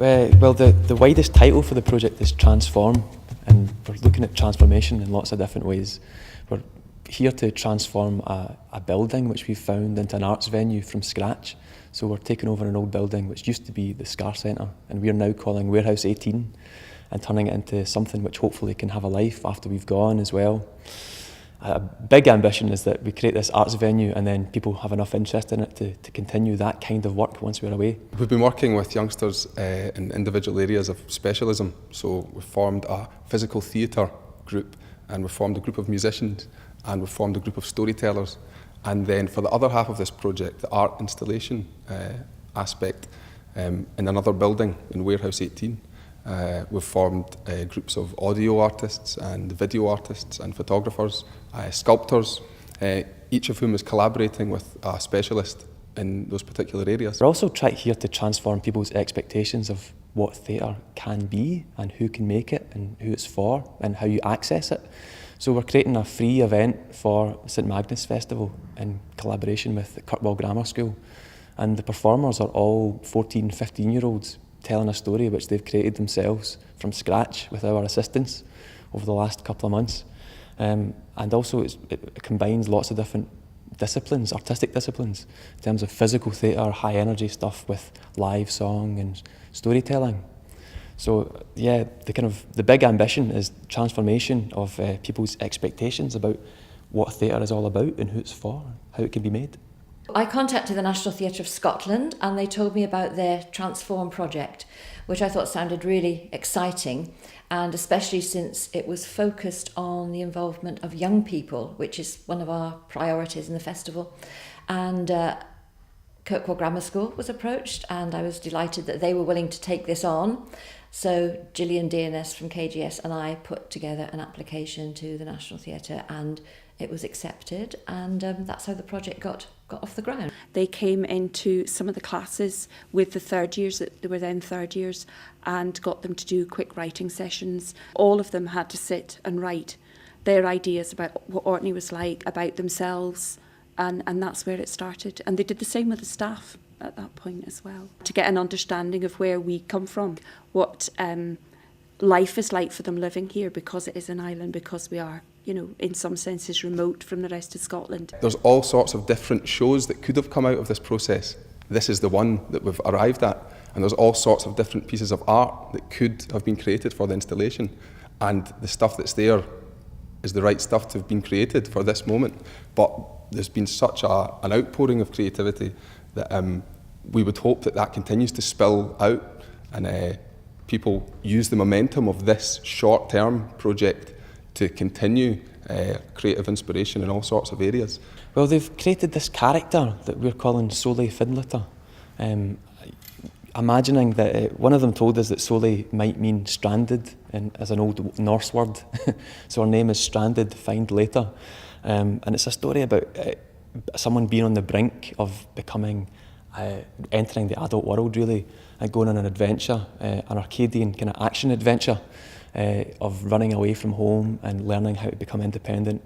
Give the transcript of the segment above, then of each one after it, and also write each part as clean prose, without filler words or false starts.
Well, the widest title for the project is Transform, and we're looking at transformation in lots of different ways. We're here to transform a building which we've found into an arts venue from scratch. So we're taking over an old building which used to be the Scar Centre, and we're now calling Warehouse 18 and turning it into something which hopefully can have a life after we've gone as well. A big ambition is that we create this arts venue and then people have enough interest in it to continue that kind of work once we're away. We've been working with youngsters in individual areas of specialism. So we've formed a physical theatre group, and we've formed a group of musicians, and we've formed a group of storytellers. And then for the other half of this project, the art installation aspect, in another building in Warehouse 18, we've formed groups of audio artists and video artists and photographers, sculptors, each of whom is collaborating with a specialist in those particular areas. We're also trying here to transform people's expectations of what theatre can be and who can make it and who it's for and how you access it. So we're creating a free event for St Magnus Festival in collaboration with the Kirkwall Grammar School, and the performers are all 14, 15-year-olds telling a story which they've created themselves from scratch with our assistance over the last couple of months. And also it combines lots of different disciplines, artistic disciplines, in terms of physical theatre, high energy stuff with live song and storytelling. So yeah, the big ambition is transformation of people's expectations about what theatre is all about and who it's for, how it can be made. I contacted the National Theatre of Scotland and they told me about their Transform project, which I thought sounded really exciting, and especially since it was focused on the involvement of young people, which is one of our priorities in the festival. And Kirkwall Grammar School was approached, and I was delighted that they were willing to take this on. So Gillian Dearness from KGS and I put together an application to the National Theatre, and it was accepted, and that's how the project got off the ground. They came into some of the classes with the third years, that they were then third years, and got them to do quick writing sessions. All of them had to sit and write their ideas about what Orkney was like, about themselves, and that's where it started. And they did the same with the staff at that point as well, to get an understanding of where we come from, what life is like for them living here, because it is an island, because we are, in some senses remote from the rest of Scotland. There's all sorts of different shows that could have come out of this process. This is the one that we've arrived at, and there's all sorts of different pieces of art that could have been created for the installation, and the stuff that's there is the right stuff to have been created for this moment. But there's been such an outpouring of creativity that we would hope that continues to spill out, and people use the momentum of this short-term project to continue creative inspiration in all sorts of areas. Well, they've created this character that we're calling Sole Fidliter, imagining that one of them told us that Sole might mean stranded as an old Norse word. So her name is Stranded, Find Later. And it's a story about someone being on the brink of becoming, entering the adult world really, and going on an adventure, an Arcadian kind of action adventure of running away from home and learning how to become independent,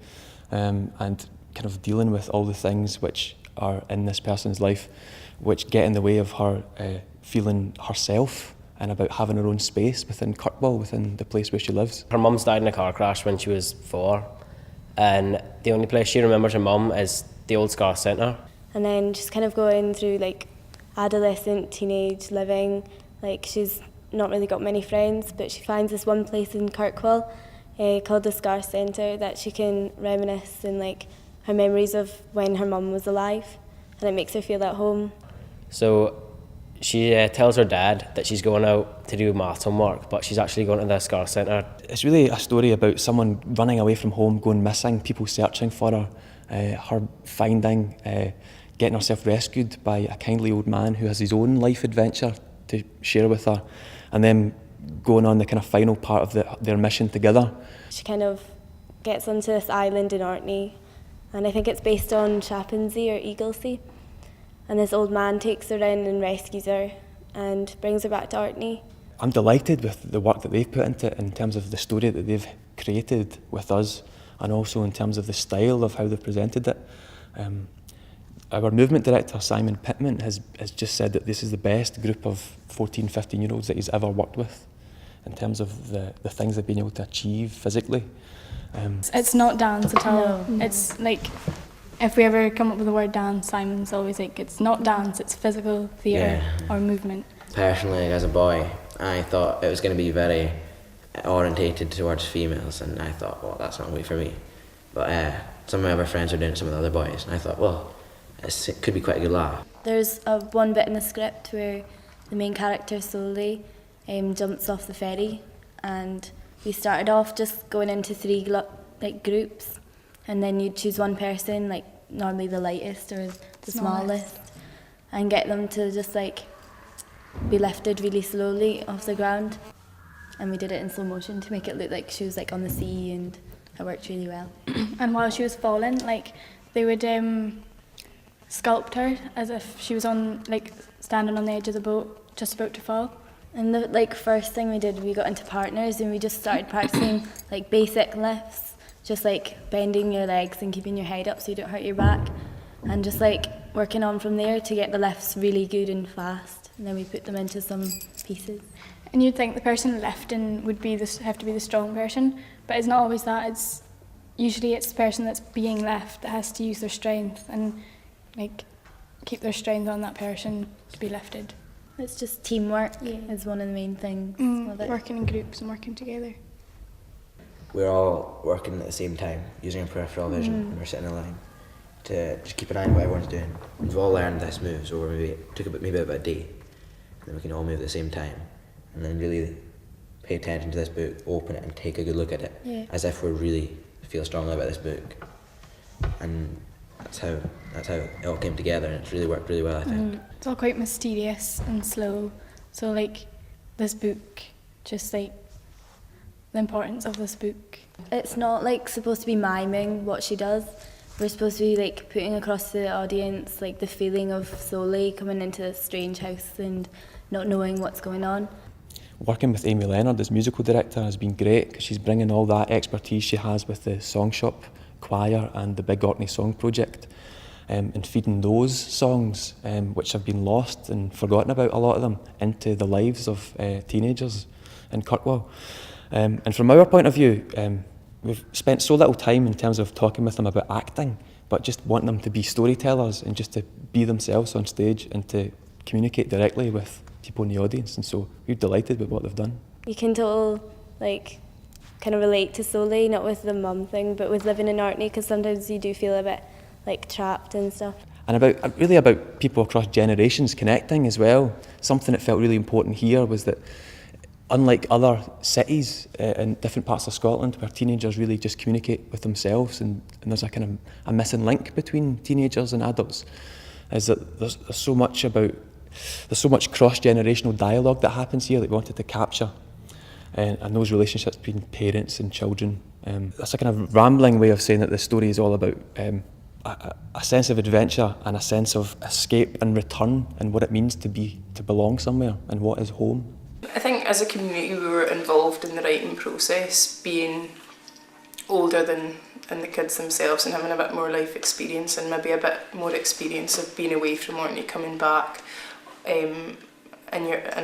and kind of dealing with all the things which are in this person's life which get in the way of her feeling herself and about having her own space within Kirkwall, within the place where she lives. Her mum's died in a car crash when she was 4, and the only place she remembers her mum is the old Scar Centre. And then just kind of going through like adolescent, teenage living, like she's not really got many friends, but she finds this one place in Kirkwall called the Scar Centre that she can reminisce and like her memories of when her mum was alive, and it makes her feel at home. So she tells her dad that she's going out to do maths homework, but she's actually going to the Scar Centre. It's really a story about someone running away from home, going missing, people searching for her, her finding, getting herself rescued by a kindly old man who has his own life adventure to share with her, and then going on the kind of final part of their mission together. She kind of gets onto this island in Orkney, and I think it's based on Shapinsea or Eaglesea, and this old man takes her in and rescues her and brings her back to Orkney. I'm delighted with the work that they've put into it in terms of the story that they've created with us, and also in terms of the style of how they've presented it. Our movement director, Simon Pittman, has just said that this is the best group of 14, 15-year-olds that he's ever worked with in terms of the things they've been able to achieve physically. It's not dance at all. No. It's like, if we ever come up with the word dance, Simon's always like, it's not dance, it's physical theatre or movement. Personally, as a boy, I thought it was going to be very orientated towards females, and I thought, well, that's not going to be for me. But some of my other friends were doing some of the other boys, and I thought, well, it could be quite a good laugh. There's one bit in the script where the main character, Solly, jumps off the ferry, and we started off just going into 3 groups, and then you'd choose one person, like normally the lightest or the smallest, and get them to just like be lifted really slowly off the ground. And we did it in slow motion to make it look like she was like on the sea, and it worked really well. And while she was falling, like they would sculpt her as if she was on, like, standing on the edge of the boat, just about to fall. And the first thing we did, we got into partners and we just started practicing like basic lifts, just like bending your legs and keeping your head up so you don't hurt your back, and just like working on from there to get the lifts really good and fast. And then we put them into some pieces. And you'd think the person lifting would have to be the strong person, but it's not always that. It's usually the person that's being left that has to use their strength and like keep their strength on that person to be lifted. It's just teamwork is one of the main things of it. Working in groups and working together. We're all working at the same time, using our peripheral vision, and we're sitting in a line to just keep an eye on what everyone's doing. We've all learned this move, so it took maybe about a day, and then we can all move at the same time, and then really pay attention to this book, open it and take a good look at it, as if we really feel strongly about this book. And that's how it all came together, and it's really worked really well, I think. It's all quite mysterious and slow, so like this book, just like the importance of this book. It's not like supposed to be miming what she does. We're supposed to be like putting across to the audience like the feeling of Solly coming into this strange house and not knowing what's going on. Working with Amy Leonard as musical director has been great because she's bringing all that expertise she has with the Song Shop Choir and the Big Orkney Song Project, and feeding those songs, which have been lost and forgotten about, a lot of them, into the lives of teenagers in Kirkwall. And from our point of view, we've spent so little time in terms of talking with them about acting, but just wanting them to be storytellers and just to be themselves on stage and to communicate directly with people in the audience. And so we're delighted with what they've done. You can kind of relate to Solly, not with the mum thing, but with living in Orkney, because sometimes you do feel a bit like trapped and stuff. And about people across generations connecting as well. Something that felt really important here was that unlike other cities in different parts of Scotland where teenagers really just communicate with themselves, and there's a kind of a missing link between teenagers and adults, is that there's so much cross-generational dialogue that happens here that we wanted to capture, and those relationships between parents and children. That's a kind of rambling way of saying that this story is all about a sense of adventure and a sense of escape and return, and what it means to belong somewhere and what is home. I think as a community we were involved in the writing process, being older than the kids themselves and having a bit more life experience and maybe a bit more experience of being away from Orkney, coming back, and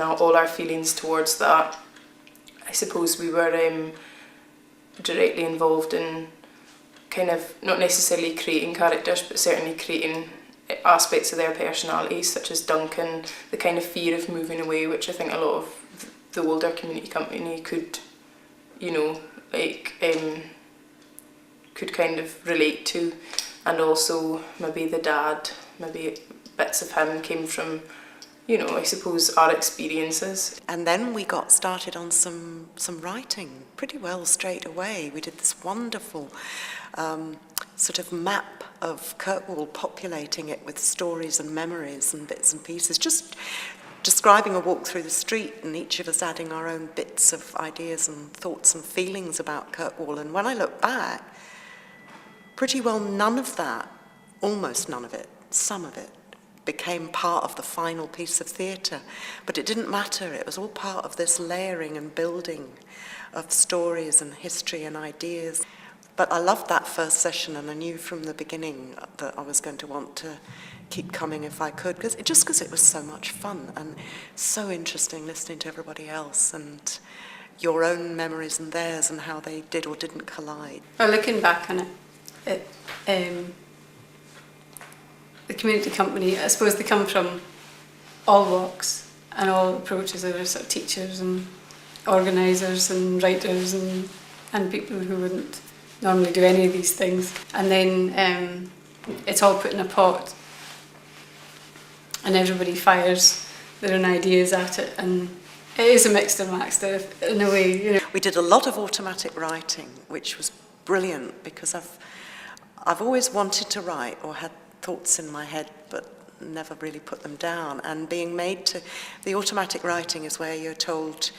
all our feelings towards that. I suppose we were directly involved in kind of not necessarily creating characters, but certainly creating aspects of their personalities, such as Duncan, the kind of fear of moving away, which I think a lot of the older community company could, could kind of relate to, and also maybe the dad, maybe bits of him came from, I suppose, our experiences. And then we got started on some writing pretty well straight away. We did this wonderful sort of map of Kirkwall, populating it with stories and memories and bits and pieces, just describing a walk through the street and each of us adding our own bits of ideas and thoughts and feelings about Kirkwall. And when I look back, pretty well none of that, almost none of it, some of it, became part of the final piece of theatre. But it didn't matter, it was all part of this layering and building of stories and history and ideas. But I loved that first session, and I knew from the beginning that I was going to want to keep coming if I could, because it was so much fun and so interesting listening to everybody else and your own memories and theirs and how they did or didn't collide. Well, looking back on it, the community company, I suppose they come from all walks and all approaches. There are sort of teachers and organisers and writers and people who wouldn't normally do any of these things. And then it's all put in a pot and everybody fires their own ideas at it, and it is a Mixter Maxter in a way. You know. We did a lot of automatic writing, which was brilliant because I've always wanted to write or had thoughts in my head but never really put them down, and being made to, the automatic writing is where you're told,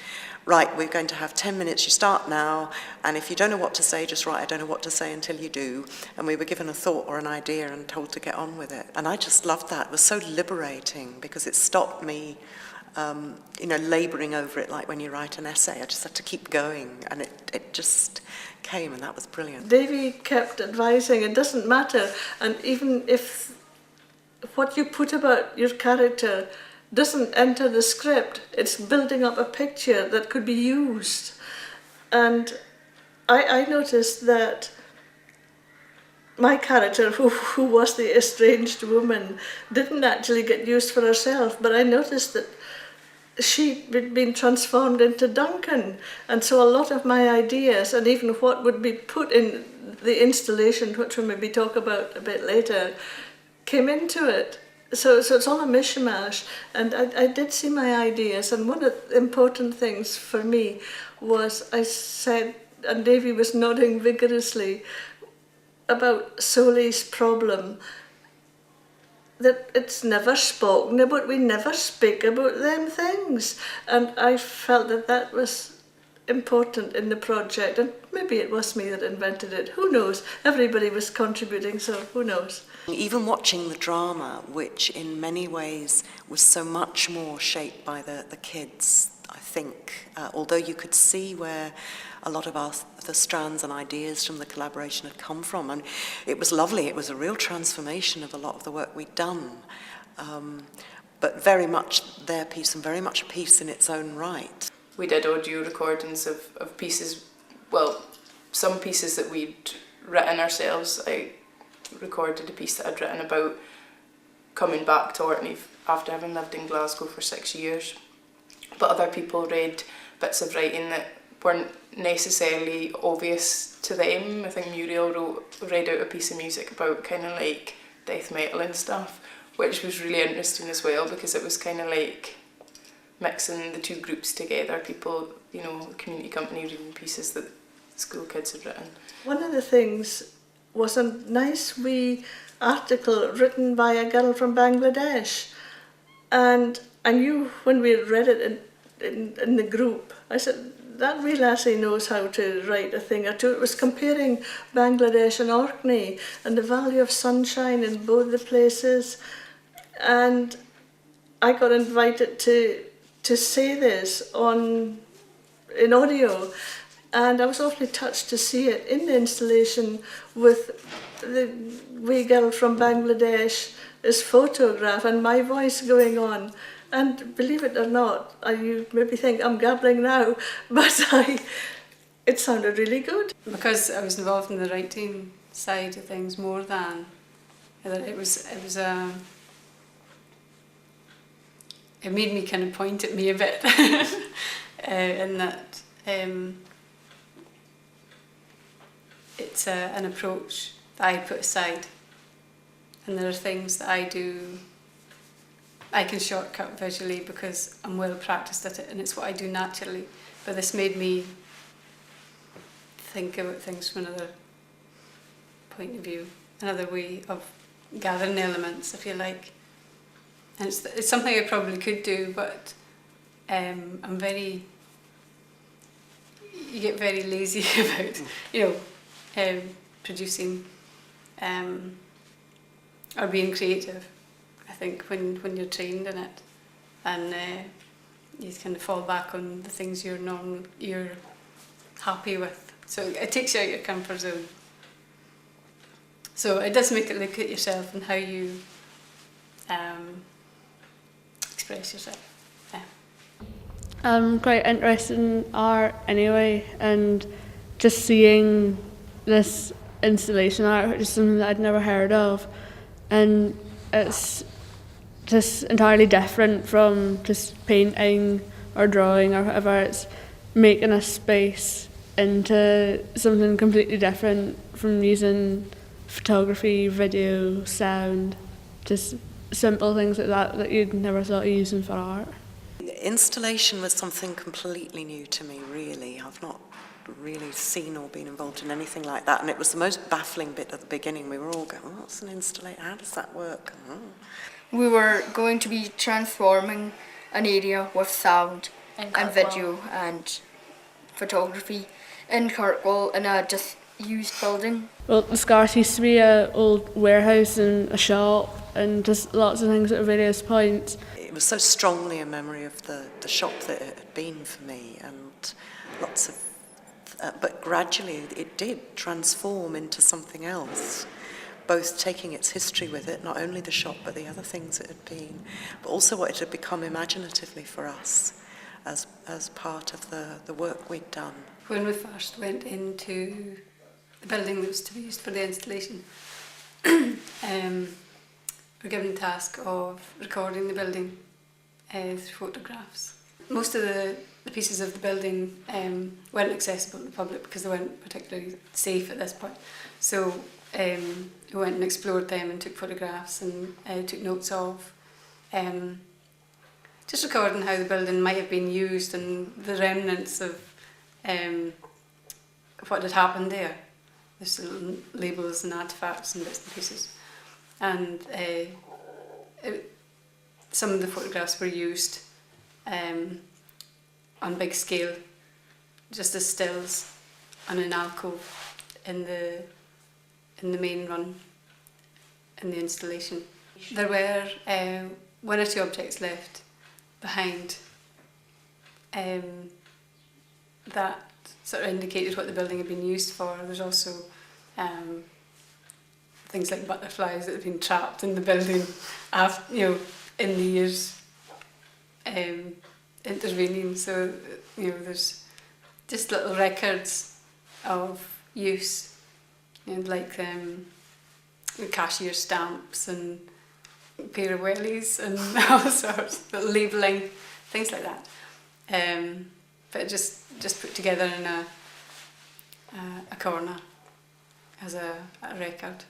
right, we're going to have 10 minutes, you start now, and if you don't know what to say, just write, I don't know what to say until you do. And we were given a thought or an idea and told to get on with it. And I just loved that. It was so liberating because it stopped me, labouring over it like when you write an essay. I just had to keep going, and it just came, and that was brilliant. Davy kept advising, it doesn't matter, and even if what you put about your character doesn't enter the script, it's building up a picture that could be used. And I noticed that my character, who was the estranged woman, didn't actually get used for herself, but I noticed that she'd been transformed into Duncan, and so a lot of my ideas and even what would be put in the installation, which we'll maybe talk about a bit later, came into it. So it's all a mishmash, and I did see my ideas, and one of the important things for me was I said, and Davy was nodding vigorously, about Solly's problem, that it's never spoken about, we never speak about them things, and I felt that was important in the project, and maybe it was me that invented it, who knows, everybody was contributing, so who knows. Even watching the drama, which in many ways was so much more shaped by the kids, I think, although you could see where a lot of the strands and ideas from the collaboration had come from, and it was lovely, it was a real transformation of a lot of the work we'd done, but very much their piece and very much a piece in its own right. We did audio recordings of pieces, well, some pieces that we'd written ourselves. I recorded a piece that I'd written about coming back to Orkney after having lived in Glasgow for 6 years. But other people read bits of writing that weren't necessarily obvious to them. I think Muriel read out a piece of music about kind of like death metal and stuff, which was really interesting as well because it was kind of like mixing the two groups together, people, the community company reading pieces that school kids had written. One of the things was a nice wee article written by a girl from Bangladesh, and I knew when we read it in the group, I said, that wee lassie knows how to write a thing or two. It was comparing Bangladesh and Orkney and the value of sunshine in both the places, and I got invited to say this in audio, and I was awfully touched to see it in the installation with the wee girl from Bangladesh, his photograph and my voice going on. And believe it or not, you maybe think I'm gabbling now, but it sounded really good. Because I was involved in the writing side of things more than it made me kind of point at me a bit in that it's an approach that I put aside, and there are things that I can shortcut visually because I'm well practiced at it and it's what I do naturally, but this made me think about things from another point of view, another way of gathering elements, if you like. And it's something I probably could do, but you get very lazy about producing or being creative, I think, when you're trained in it, and you kind of fall back on the things you're happy with. So it takes you out your comfort zone. So it does make it look at yourself and how you express yourself. Yeah. I'm quite interested in art anyway, and just seeing this installation art, which is something that I'd never heard of, and it's just entirely different from just painting or drawing or whatever. It's making a space into something completely different from using photography, video, sound, just simple things like that that you'd never thought of using for art. Installation was something completely new to me, really. I've not really seen or been involved in anything like that, and it was the most baffling bit at the beginning. We were all going, oh, what's an installation? How does that work? Oh. We were going to be transforming an area with sound and video and photography in Kirkwall in a disused building. Well, the Scarce used to be an old warehouse and a shop and just lots of things at various points. It was so strongly a memory of the shop that it had been for me, and lots of but gradually it did transform into something else, both taking its history with it, not only the shop but the other things it had been, but also what it had become imaginatively for us as part of the work we'd done. When we first went into the building that was to be used for the installation, we were given the task of recording the building through photographs. Most of the pieces of the building weren't accessible to the public because they weren't particularly safe at this point. So we went and explored them and took photographs and took notes of just recording how the building might have been used and the remnants of what had happened there. There's little labels and artefacts and bits and pieces. And some of the photographs were used on big scale, just as stills on an alcove in the main run in the installation. There were one or two objects left behind that sort of indicated what the building had been used for. There's also things like butterflies that have been trapped in the building after, in the years intervening. So, there's just little records of use, like cashier stamps and pair of wellies and all sorts, labelling, things like that. But just put together in a corner as a record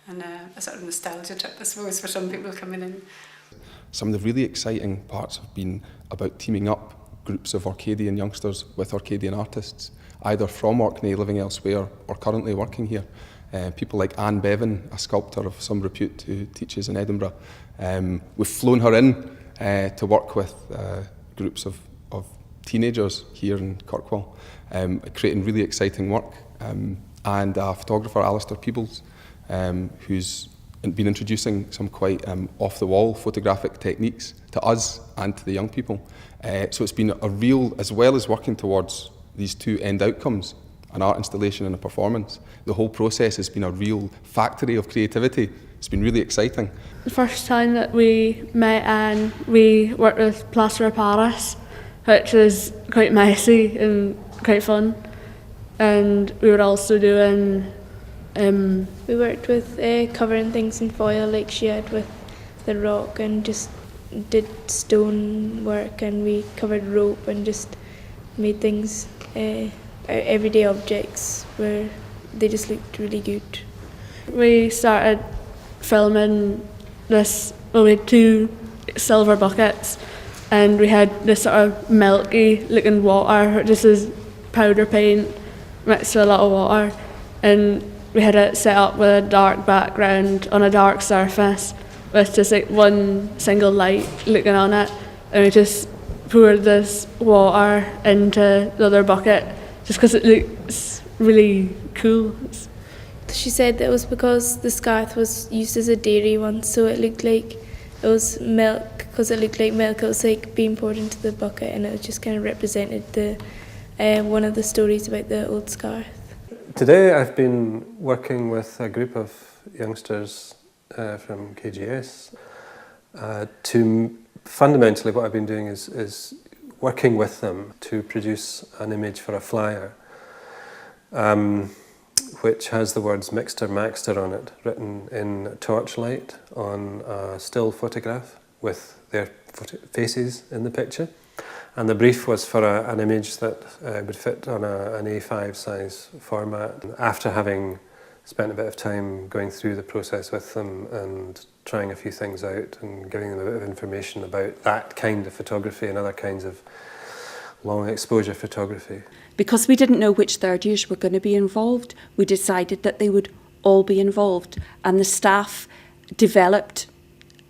and a sort of nostalgia trip, I suppose, for some people coming in. Some of the really exciting parts have been about teaming up groups of Orcadian youngsters with Orcadian artists, either from Orkney living elsewhere or currently working here. People like Anne Bevan, a sculptor of some repute who teaches in Edinburgh. We've flown her in to work with groups of teenagers here in Kirkwall, creating really exciting work. And a photographer, Alistair Peebles, who's been introducing some quite off-the-wall photographic techniques to us and to the young people. So it's been a real, as well as working towards these two end outcomes, an art installation and a performance, the whole process has been a real factory of creativity. It's been really exciting. The first time that we met Anne, we worked with Plaster of Paris, which was quite messy and quite fun. And we were also doing... we worked with covering things in foil like she had with the rock, and just did stone work, and we covered rope and just made things, everyday objects where they just looked really good. We started filming this, we had 2 silver buckets, and we had this sort of milky looking water, just as powder paint mixed with a lot of water, and we had it set up with a dark background on a dark surface with just like one single light looking on it, and we just poured this water into the other bucket just because it looks really cool. She said that it was because the scarf was used as a dairy once, so it looked like it was milk, because it looked like milk. It was like being poured into the bucket, and it just kind of represented the one of the stories about the old scarf. Today I've been working with a group of youngsters from KGS to fundamentally what I've been doing is working with them to produce an image for a flyer which has the words Mixter Maxter on it, written in torchlight on a still photograph with their faces in the picture. And the brief was for an image that would fit on an A5 size format. After having spent a bit of time going through the process with them and trying a few things out and giving them a bit of information about that kind of photography and other kinds of long exposure photography. Because we didn't know which third years were going to be involved, we decided that they would all be involved, and the staff developed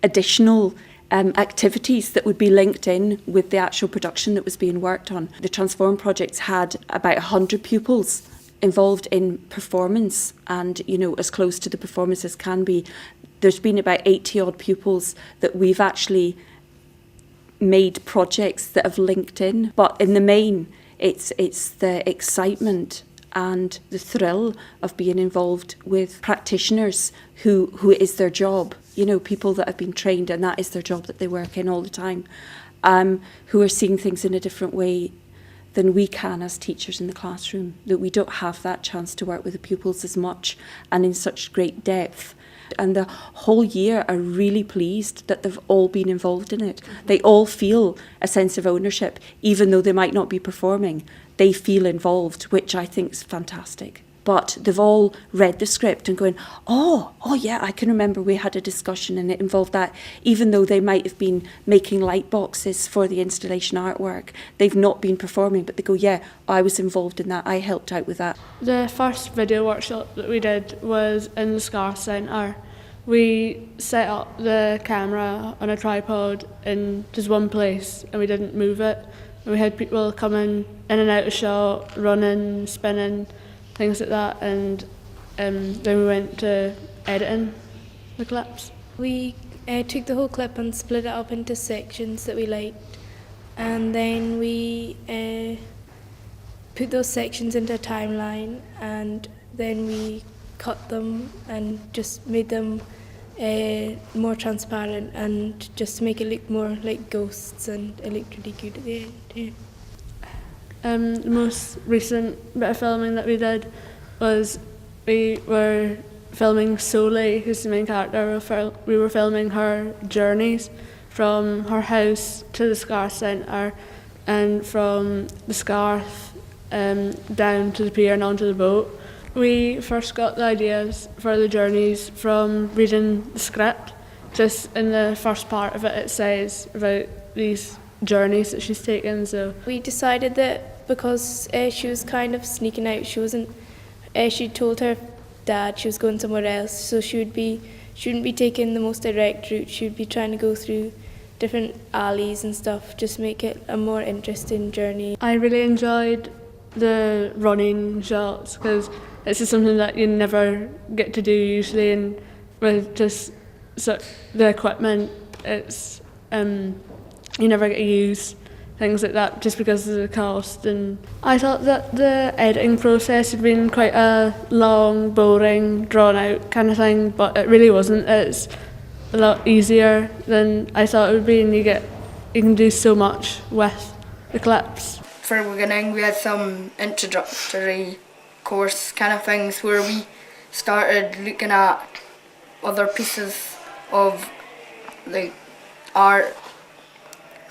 additional activities that would be linked in with the actual production that was being worked on. The Transform projects had about 100 pupils involved in performance, and as close to the performance as can be. There's been about 80 odd pupils that we've actually made projects that have linked in, but in the main it's the excitement and the thrill of being involved with practitioners who it is their job, people that have been trained and that is their job that they work in all the time, who are seeing things in a different way than we can as teachers in the classroom, that we don't have that chance to work with the pupils as much and in such great depth. And the whole year are really pleased that they've all been involved in it. They all feel a sense of ownership, even though they might not be performing. They feel involved, which I think is fantastic. But they've all read the script and going, oh yeah, I can remember we had a discussion and it involved that. Even though they might have been making light boxes for the installation artwork, they've not been performing, but they go, yeah, I was involved in that, I helped out with that. The first video workshop that we did was in the Scar Centre. We set up the camera on a tripod in just one place and we didn't move it. And we had people coming in and out of shot, running, spinning, things like that, and then we went to editing the clips. We took the whole clip and split it up into sections that we liked, and then we put those sections into a timeline, and then we cut them and just made them more transparent and just to make it look more like ghosts, and it looked really good at the end. Yeah. The most recent bit of filming that we did was we were filming Soli, who's the main character. We were filming her journeys from her house to the Scar Centre and from the Scarf down to the pier and onto the boat. We first got the ideas for the journeys from reading the script. Just in the first part of it says about these journeys that she's taken. So we decided that because she was kind of sneaking out, she told her dad she was going somewhere else, so she wouldn't be taking the most direct route. She would be trying to go through different alleys and stuff, just make it a more interesting journey. I really enjoyed the running shots because it's just something that you never get to do usually, and with just the equipment, it's you never get to use things like that just because of the cost. And I thought that the editing process had been quite a long, boring, drawn out kind of thing, but it really wasn't. It's a lot easier than I thought it would be, and you can do so much with the clips. For the beginning we had some introductory course kind of things where we started looking at other pieces of like art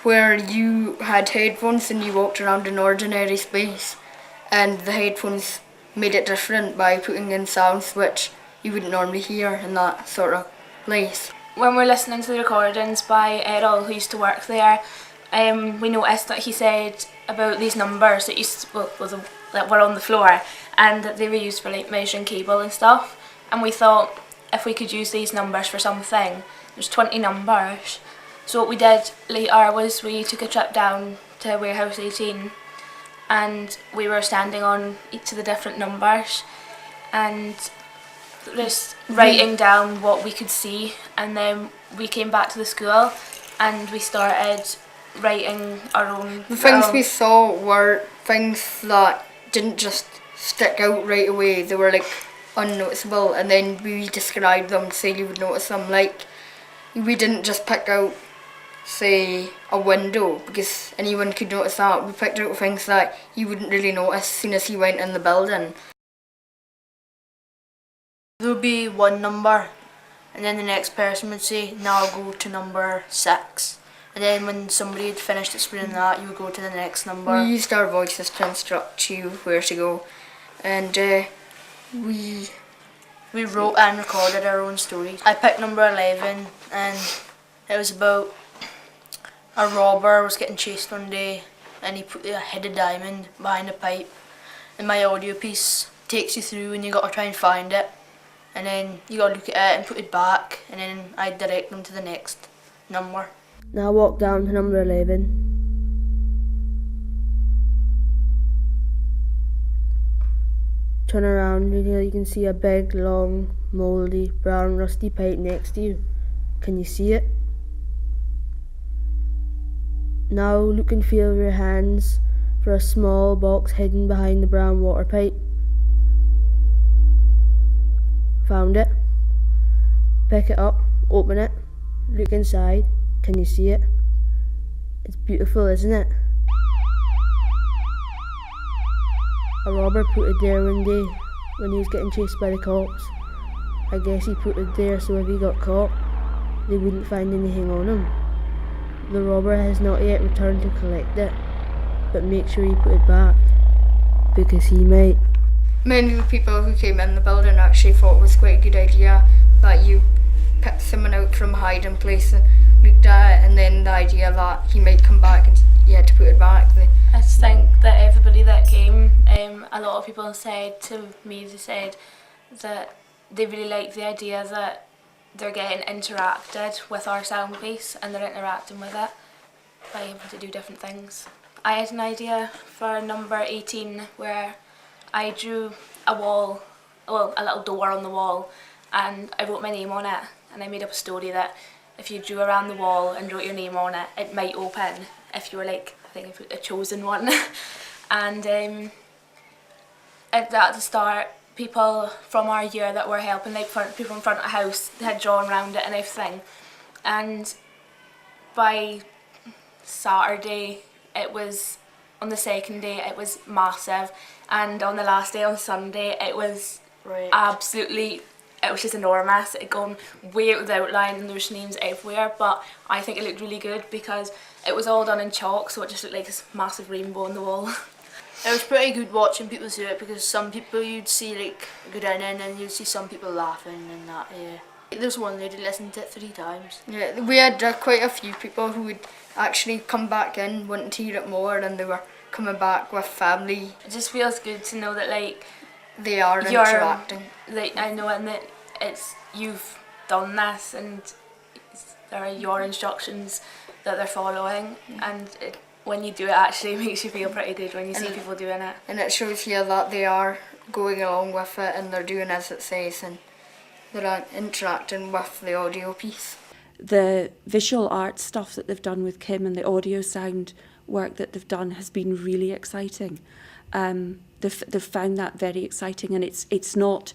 where you had headphones and you walked around an ordinary space, and the headphones made it different by putting in sounds which you wouldn't normally hear in that sort of place. When we're listening to the recordings by Errol, who used to work there, we noticed that he said about these numbers that were on the floor, and that they were used for like measuring cable and stuff, and we thought if we could use these numbers for something. There's 20 numbers. So what we did later was we took a trip down to Warehouse 18 and we were standing on each of the different numbers and just writing down what we could see, and then we came back to the school and we started writing our own. The things we saw were things that didn't just stick out right away. They were like unnoticeable, and then we described them so you would notice them. Like, we didn't just pick out, say, a window because anyone could notice that. We picked out things that you wouldn't really notice as soon as you went in the building. There would be one number, and then the next person would say, now I'll go to number 6. And then when somebody had finished explaining that, you would go to the next number. We used our voices to instruct you where to go, and we wrote and recorded our own stories. I picked number 11, and it was about a robber was getting chased one day, and he put a hid a diamond behind a pipe. And my audio piece takes you through, and you got to try and find it, and then you got to look at it and put it back, and then I direct them to the next number. Now walk down to number 11. Turn around until you can see a big, long, mouldy, brown, rusty pipe next to you. Can you see it? Now look and feel with your hands for a small box hidden behind the brown water pipe. Found it? Pick it up, open it, look inside. Can you see it? It's beautiful, isn't it? A robber put it there one day when he was getting chased by the cops. I guess he put it there so if he got caught, they wouldn't find anything on him. The robber has not yet returned to collect it, but make sure you put it back, because he might. Many of the people who came in the building actually thought it was quite a good idea that you picked someone out from a hiding place and looked at it, and then the idea that he might come back and you had to put it back. I just think that everybody that came, a lot of people said to me, they said that they really liked the idea that they're getting interacted with our sound piece and they're interacting with it by able to do different things. I had an idea for number 18 where I drew a wall, well, a little door on the wall, and I wrote my name on it, and I made up a story that if you drew around the wall and wrote your name on it, it might open if you were like, I think I put a chosen one. And at the start, people from our year that were helping, like people in front of the house, had drawn around it and everything. And by Saturday, it was, on the second day, it was massive. And on the last day, on Sunday, it was absolutely, it was just enormous. It had gone way out of the outline and there was names everywhere, but I think it looked really good because it was all done in chalk, so it just looked like this massive rainbow on the wall. It was pretty good watching people do it because some people you'd see like grinning and you'd see some people laughing and that, yeah. There's one lady listened to it 3 times. Yeah, we had quite a few people who would actually come back in wanting to hear it more, and they were coming back with family. It just feels good to know that like they are interacting. Like I know, and that it's you've done this and there are your instructions that they're following, and when you do it actually makes you feel pretty good when you see people doing it. And it shows you that they are going along with it and they're doing as it says and they're interacting with the audio piece. The visual art stuff that they've done with Kim and the audio sound work that they've done has been really exciting. They've found that very exciting, and it's not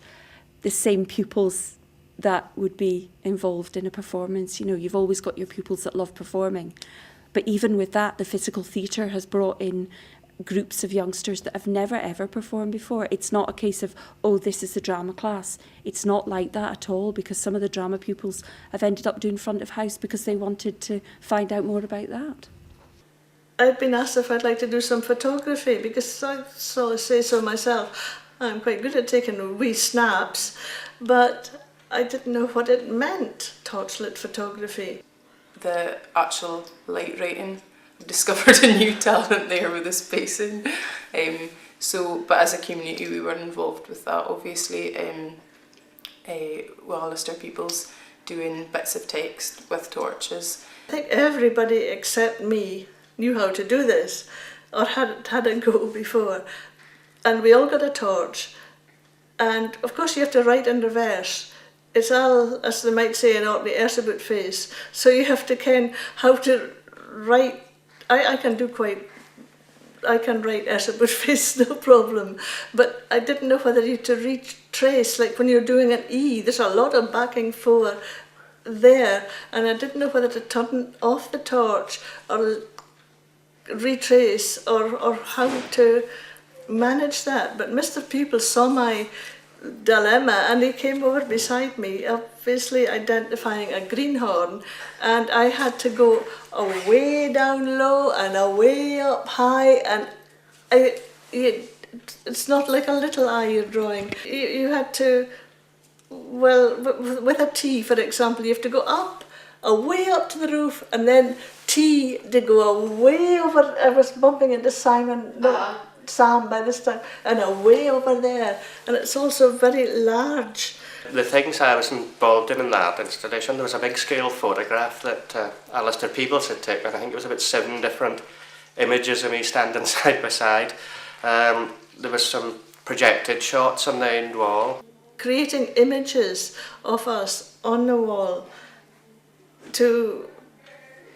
the same pupils that would be involved in a performance. You know, you've always got your pupils that love performing. But even with that, the physical theatre has brought in groups of youngsters that have never ever performed before. It's not a case of, oh, this is the drama class. It's not like that at all, because some of the drama pupils have ended up doing front of house because they wanted to find out more about that. I'd been asked if I'd like to do some photography because I sort of say so myself. I'm quite good at taking wee snaps, but I didn't know what it meant, torchlit photography. The actual light writing, I've discovered a new talent there with the spacing. But as a community we were involved with that, obviously. Lister people's doing bits of text with torches. I think everybody except me knew how to do this, or had a go before. And we all got a torch. And of course you have to write in reverse. It's all, as they might say in Orkney, about face. So you have to ken how to write. I can do quite I can write Esop with face, no problem. But I didn't know whether you had to retrace, like when you're doing an E, there's a lot of backing for there, and I didn't know whether to turn off the torch or retrace or how to manage that. But Mr. People saw my dilemma and he came over beside me, obviously identifying a greenhorn, and I had to go away down low and away up high, and it's not like a little eye you're drawing. You had to, well, with a T, for example, you have to go up, away up to the roof, and then T to go away over. I was bumping into Sam by this time, and away over there, and it's also very large. The things I was involved in that installation, there was a big scale photograph that Alistair Peebles had taken. I think it was about 7 different images of me standing side by side. There was some projected shots on the end wall. Creating images of us on the wall to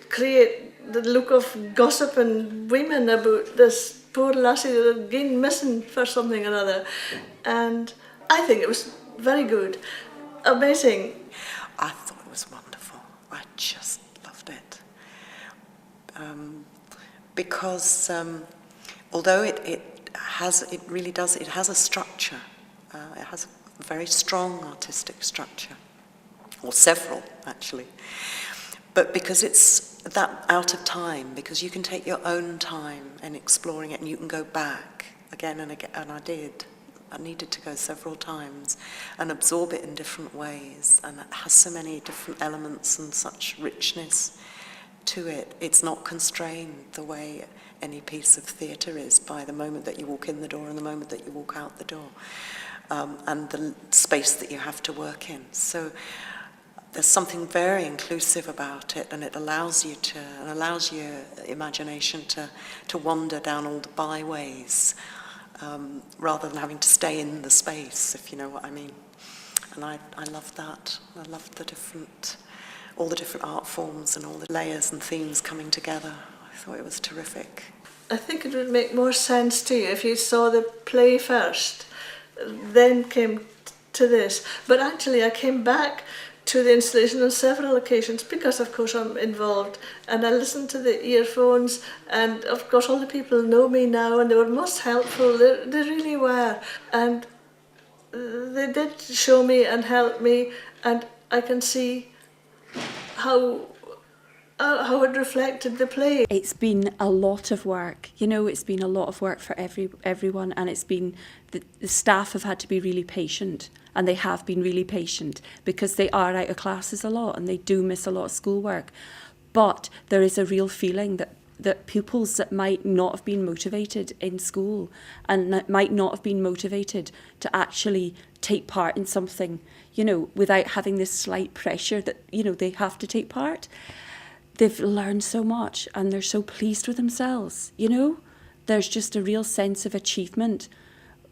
create the look of gossiping women about this poor lassie that had been missing for something or other. And I think it was very good, amazing. I thought it was wonderful. I just loved it. Because although it has a structure, it has a very strong artistic structure, or several actually. But because it's that out of time, because you can take your own time in exploring it and you can go back again and again, and I did. I needed to go several times and absorb it in different ways, and it has so many different elements and such richness to it. It's not constrained the way any piece of theatre is by the moment that you walk in the door and the moment that you walk out the door, and the space that you have to work in. So there's something very inclusive about it, and it allows your imagination to wander down all the byways, rather than having to stay in the space, if you know what I mean. And I loved that. I loved all the different art forms and all the layers and themes coming together. I thought it was terrific. I think it would make more sense to you if you saw the play first, then came to this. But actually I came back to the installation on several occasions because of course I'm involved, and I listened to the earphones, and of course all the people know me now and they were most helpful, they really were, and they did show me and help me, and I can see how it reflected the play. It's been a lot of work, it's been a lot of work for everyone, and it's been, the staff have had to be really patient, and they have been really patient because they are out of classes a lot and they do miss a lot of schoolwork. But there is a real feeling that pupils that might not have been motivated in school and might not have been motivated to actually take part in something, without having this slight pressure that, they have to take part, they've learned so much and they're so pleased with themselves, There's just a real sense of achievement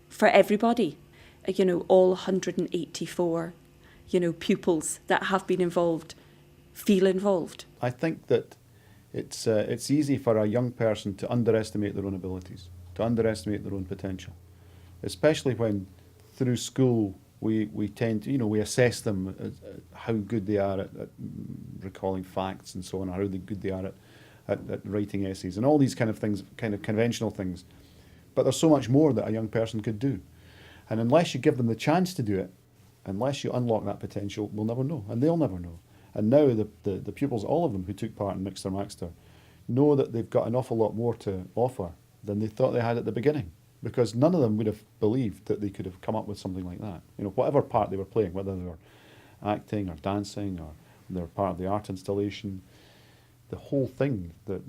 for everybody. All 184, pupils that have been involved feel involved. I think that it's easy for a young person to underestimate their own abilities, to underestimate their own potential, especially when through school we tend to, we assess them how good they are at recalling facts and so on, or how good they are at writing essays and all these kind of things, kind of conventional things. But there's so much more that a young person could do. And unless you give them the chance to do it, unless you unlock that potential, we'll never know, and they'll never know. And now the pupils, all of them who took part in Mixter Maxter, know that they've got an awful lot more to offer than they thought they had at the beginning, because none of them would have believed that they could have come up with something like that. Whatever part they were playing, whether they were acting or dancing or they were part of the art installation, the whole thing that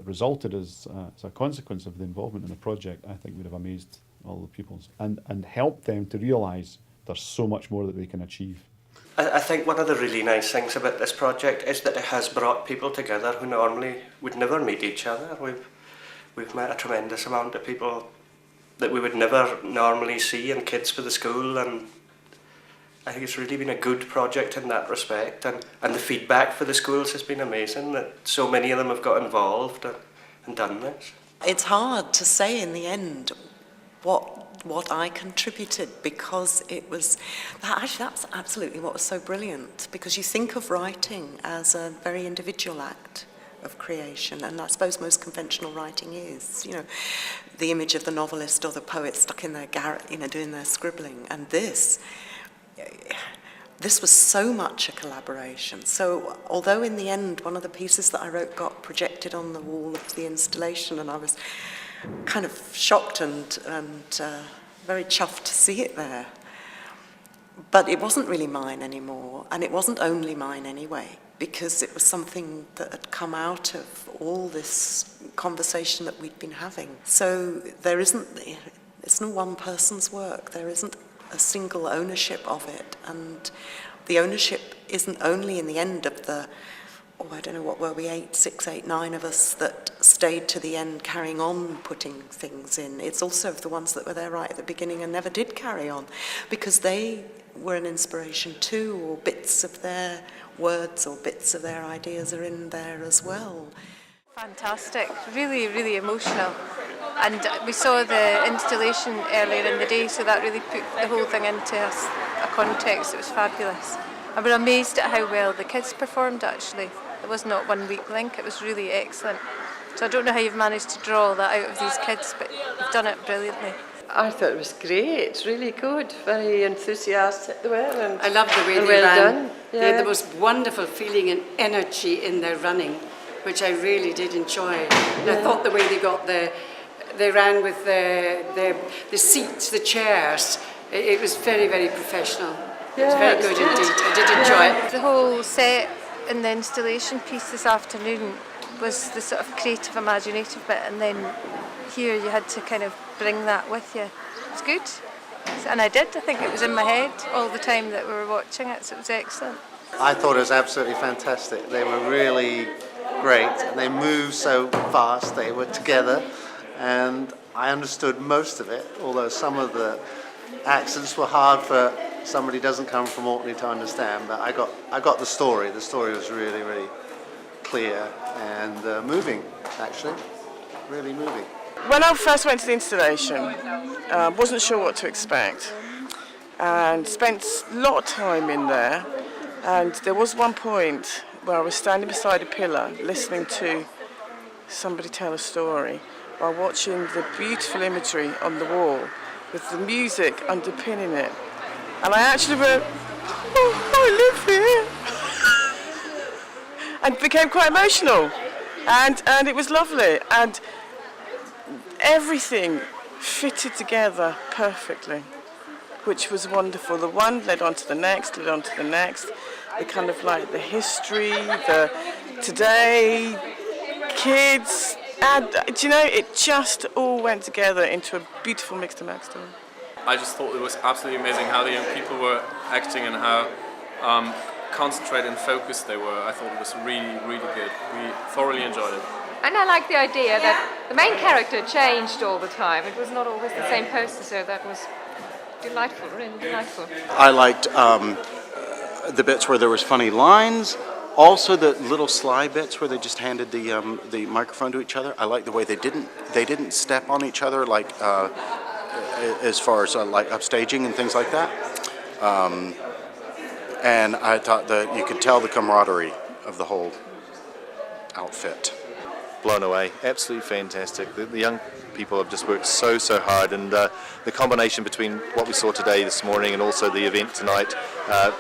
resulted as a consequence of the involvement in the project, I think would have amazed all the pupils and helped them to realise there's so much more that they can achieve. I think one of the really nice things about this project is that it has brought people together who normally would never meet each other. We've met a tremendous amount of people that we would never normally see, and kids for the school, and I think it's really been a good project in that respect, and the feedback for the schools has been amazing, that so many of them have got involved and done this. It's hard to say in the end what I contributed, because it was that's absolutely what was so brilliant, because you think of writing as a very individual act of creation, and I suppose most conventional writing is, the image of the novelist or the poet stuck in their garret, doing their scribbling, and this was so much a collaboration. So although in the end one of the pieces that I wrote got projected on the wall of the installation, and I was kind of shocked and very chuffed to see it there, but it wasn't really mine anymore, and it wasn't only mine anyway, because it was something that had come out of all this conversation that we'd been having. So it's not one person's work, there isn't a single ownership of it, and the ownership isn't only in the end of the, I don't know, what were we, 6, 8, 9 of us that stayed to the end carrying on putting things in. It's also of the ones that were there right at the beginning and never did carry on, because they were an inspiration too, or bits of their words or bits of their ideas are in there as well. Fantastic, really, really emotional. And we saw the installation earlier in the day, so that really put the whole thing into a context. It was fabulous. I was amazed at how well the kids performed, actually. It was not one weak link, it was really excellent. So I don't know how you've managed to draw that out of these kids, but you've done it brilliantly. I thought it was great, really good, very enthusiastic they were. And I love the way they well ran. done. Yeah. They had the most wonderful feeling and energy in their running, which I really did enjoy. And I thought the way they ran with the seats, the chairs, it was very, very professional. It was very good indeed. I did enjoy it. The whole set in the installation piece this afternoon was the sort of creative, imaginative bit, and then here you had to kind of bring that with you. It's good. And I think it was in my head all the time that we were watching it, so it was excellent. I thought it was absolutely fantastic. They were really great, and they moved so fast, they were together, and I understood most of it, although some of the accents were hard for somebody who doesn't come from Orkney to understand, but I got the story. The story was really, really clear and moving, actually, really moving. When I first went to the installation, wasn't sure what to expect, and spent a lot of time in there, and there was one point where I was standing beside a pillar listening to somebody tell a story while watching the beautiful imagery on the wall with the music underpinning it. And I actually went, I live here. And became quite emotional. And it was lovely. And everything fitted together perfectly, which was wonderful. The one led on to the next, led on to the next. The kind of like the history, the today, kids. And do you know, it just all went together into a beautiful Mixter Maxter. I just thought it was absolutely amazing how the young people were acting and how concentrated and focused they were. I thought it was really, really good. We thoroughly enjoyed it. And I like the idea that the main character changed all the time. It was not always the same person, so that was delightful, really delightful. I liked the bits where there was funny lines. Also, the little sly bits where they just handed the microphone to each other. I like the way they didn't step on each other, like as far as like upstaging and things like that. And I thought that you could tell the camaraderie of the whole outfit. Blown away, absolutely fantastic. The young people have just worked so hard, and the combination between what we saw today, this morning, and also the event tonight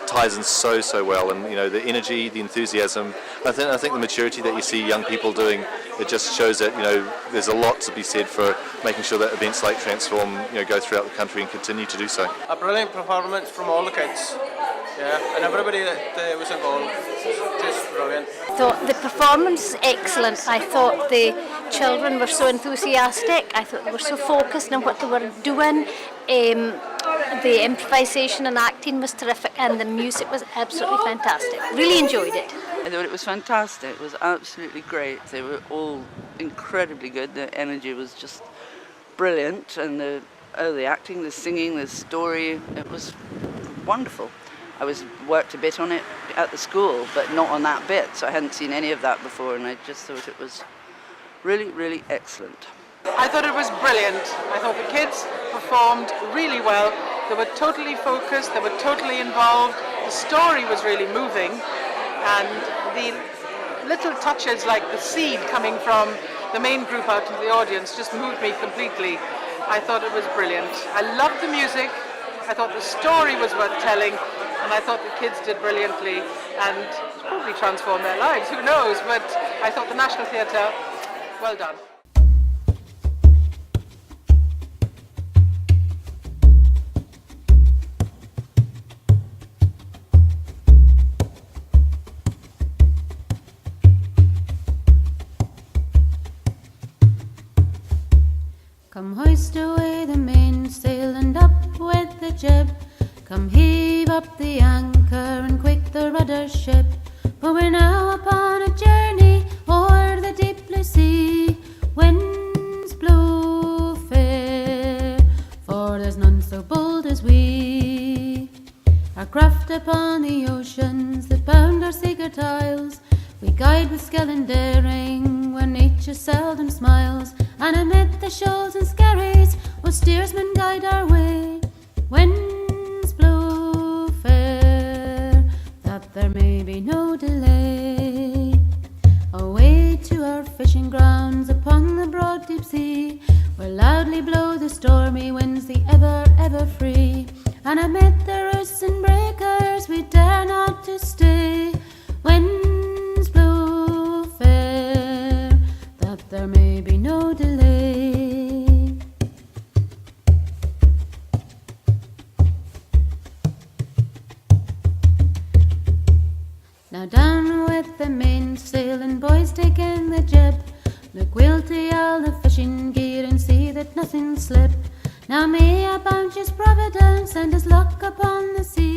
ties in so well. And the energy, the enthusiasm. I think the maturity that you see young people doing, it just shows that there's a lot to be said for making sure that events like Transform go throughout the country and continue to do so. A brilliant performance from all the kids. Yeah, and everybody that was involved, just brilliant. I thought the performance was excellent. I thought the children were so enthusiastic. I thought they were so focused on what they were doing. The improvisation and acting was terrific, and the music was absolutely fantastic. Really enjoyed it. I thought it was fantastic. It was absolutely great. They were all incredibly good. The energy was just brilliant, and the acting, the singing, the story, it was wonderful. I worked a bit on it at the school, but not on that bit, so I hadn't seen any of that before, and I just thought it was really, really excellent. I thought it was brilliant. I thought the kids performed really well. They were totally focused, they were totally involved. The story was really moving, and the little touches like the seed coming from the main group out to the audience just moved me completely. I thought it was brilliant. I loved the music, I thought the story was worth telling, and I thought the kids did brilliantly, and probably transformed their lives, who knows, but I thought the National Theatre, well done. Come hoist away the mainsail and up with the jib. Come heave up the anchor and quick the rudder ship. For we're now upon a journey o'er the deep blue sea. Winds blow fair, for there's none so bold as we. Our craft upon the oceans that bound our seagirt isles, we guide with skill and daring where nature seldom smiles. And amid the shoals and skerries, O steersmen guide our way. Winds blow fair, that there may be no delay. Away to our fishing grounds upon the broad deep sea, where loudly blow the stormy winds, the ever, ever free. And amid the roosts and breakers, we dare not to stay. Winds blow fair, that there may be no delay. Now down with the mainsail and boys take in the jib. Look well to all the fishing gear and see that nothing slip. Now may our bounteous Providence send us luck upon the sea.